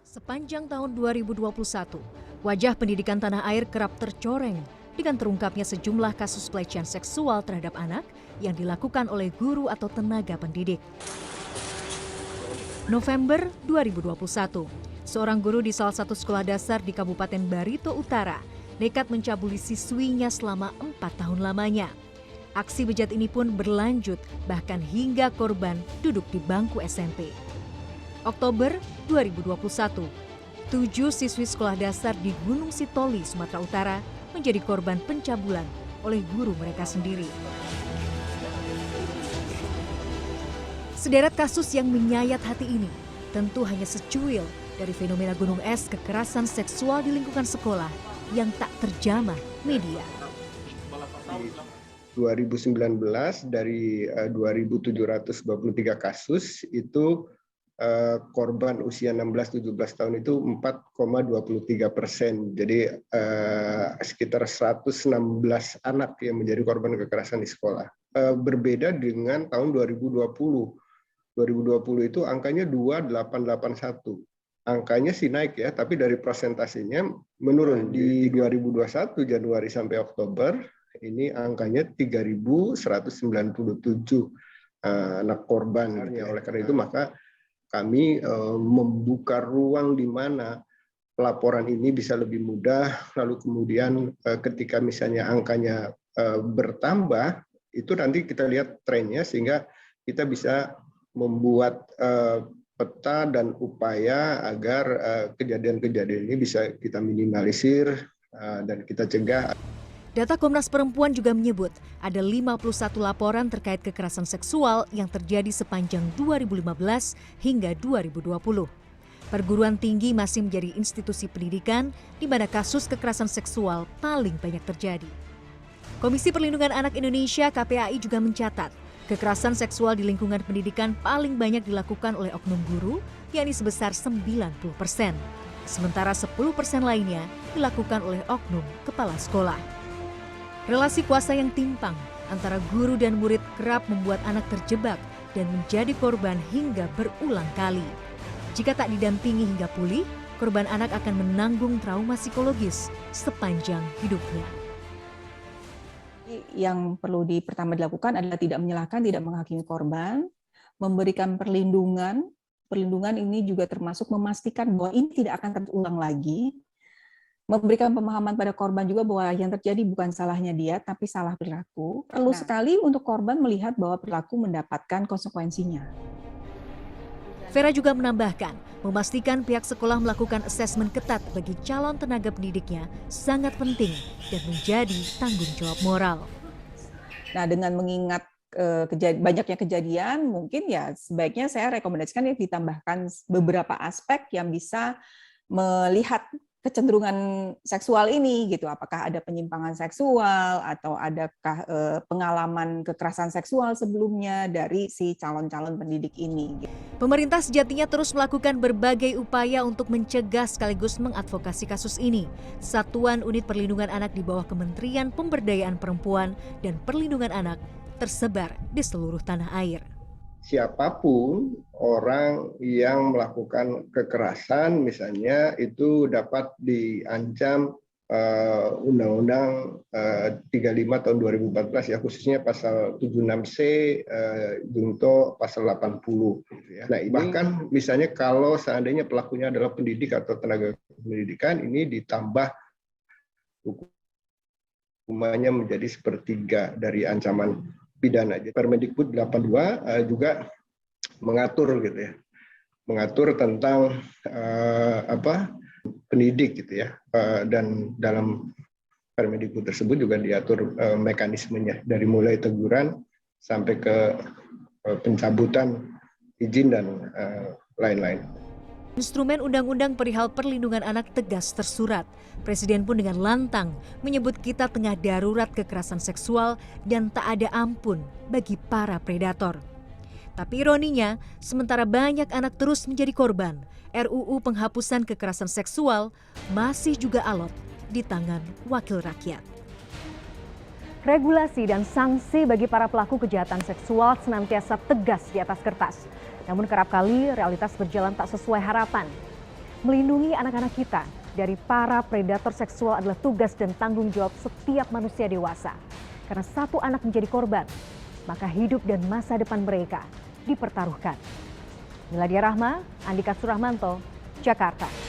Sepanjang tahun 2021, wajah pendidikan tanah air kerap tercoreng dengan terungkapnya sejumlah kasus pelecehan seksual terhadap anak yang dilakukan oleh guru atau tenaga pendidik. November 2021, seorang guru di salah satu sekolah dasar di Kabupaten Barito Utara nekat mencabuli siswinya selama 4 tahun lamanya. Aksi bejat ini pun berlanjut bahkan hingga korban duduk di bangku SMP. Oktober 2021, 7 siswi sekolah dasar di Gunung Sitoli, Sumatera Utara menjadi korban pencabulan oleh guru mereka sendiri. Sederet kasus yang menyayat hati ini tentu hanya secuil dari fenomena gunung es kekerasan seksual di lingkungan sekolah yang tak terjamah media. 2019 dari 2.723 kasus itu korban usia 16-17 tahun itu 4,23%. Jadi sekitar 116 anak yang menjadi korban kekerasan di sekolah. Berbeda dengan tahun 2020. 2020 itu angkanya 2.881. Angkanya sih naik ya, tapi dari persentasenya menurun. Di 2021 Januari sampai Oktober ini angkanya 3.197 anak korban. Ya, oleh karena itu maka kami membuka ruang di mana pelaporan ini bisa lebih mudah, lalu kemudian ketika misalnya angkanya bertambah, itu nanti kita lihat trennya sehingga kita bisa membuat peta dan upaya agar kejadian-kejadian ini bisa kita minimalisir dan kita cegah. Data Komnas Perempuan juga menyebut ada 51 laporan terkait kekerasan seksual yang terjadi sepanjang 2015 hingga 2020. Perguruan tinggi masih menjadi institusi pendidikan di mana kasus kekerasan seksual paling banyak terjadi. Komisi Perlindungan Anak Indonesia (KPAI) juga mencatat kekerasan seksual di lingkungan pendidikan paling banyak dilakukan oleh oknum guru, yakni sebesar 90%. Sementara 10% lainnya dilakukan oleh oknum kepala sekolah. Relasi kuasa yang timpang antara guru dan murid kerap membuat anak terjebak dan menjadi korban hingga berulang kali. Jika tak didampingi hingga pulih, korban anak akan menanggung trauma psikologis sepanjang hidupnya. Yang perlu pertama dilakukan adalah tidak menyalahkan, tidak menghakimi korban, memberikan perlindungan. Perlindungan ini juga termasuk memastikan bahwa ini tidak akan terulang lagi. Memberikan pemahaman pada korban juga bahwa yang terjadi bukan salahnya dia, tapi salah perilaku. Perlu sekali untuk korban melihat bahwa perilaku mendapatkan konsekuensinya. Vera juga menambahkan, memastikan pihak sekolah melakukan asesmen ketat bagi calon tenaga pendidiknya sangat penting dan menjadi tanggung jawab moral. Nah, dengan mengingat banyaknya kejadian, mungkin ya sebaiknya saya rekomendasikan ditambahkan beberapa aspek yang bisa melihat kecenderungan seksual ini gitu, apakah ada penyimpangan seksual atau adakah pengalaman kekerasan seksual sebelumnya dari si calon-calon pendidik ini. Pemerintah sejatinya terus melakukan berbagai upaya untuk mencegah sekaligus mengadvokasi kasus ini. Satuan Unit Perlindungan Anak di bawah Kementerian Pemberdayaan Perempuan dan Perlindungan Anak tersebar di seluruh tanah air. Siapapun orang yang melakukan kekerasan misalnya itu dapat diancam Undang-Undang 35 tahun 2014 ya, khususnya pasal 76C junto pasal 80 gitu ya. Nah, bahkan misalnya kalau seandainya pelakunya adalah pendidik atau tenaga pendidikan, ini ditambah hukumannya menjadi sepertiga dari ancaman pidana. Permendikbud 82 juga mengatur gitu ya, mengatur tentang pendidik gitu ya, dan dalam Permendikbud tersebut juga diatur mekanismenya dari mulai teguran sampai ke pencabutan izin dan lain-lain. Instrumen Undang-Undang Perihal Perlindungan Anak tegas tersurat. Presiden pun dengan lantang menyebut kita tengah darurat kekerasan seksual dan tak ada ampun bagi para predator. Tapi ironinya, sementara banyak anak terus menjadi korban, RUU Penghapusan Kekerasan Seksual masih juga alot di tangan wakil rakyat. Regulasi dan sanksi bagi para pelaku kejahatan seksual senantiasa tegas di atas kertas. Namun kerap kali realitas berjalan tak sesuai harapan. Melindungi anak-anak kita dari para predator seksual adalah tugas dan tanggung jawab setiap manusia dewasa. Karena satu anak menjadi korban, maka hidup dan masa depan mereka dipertaruhkan. Miladia Rahma, Andika Suramanto, Jakarta.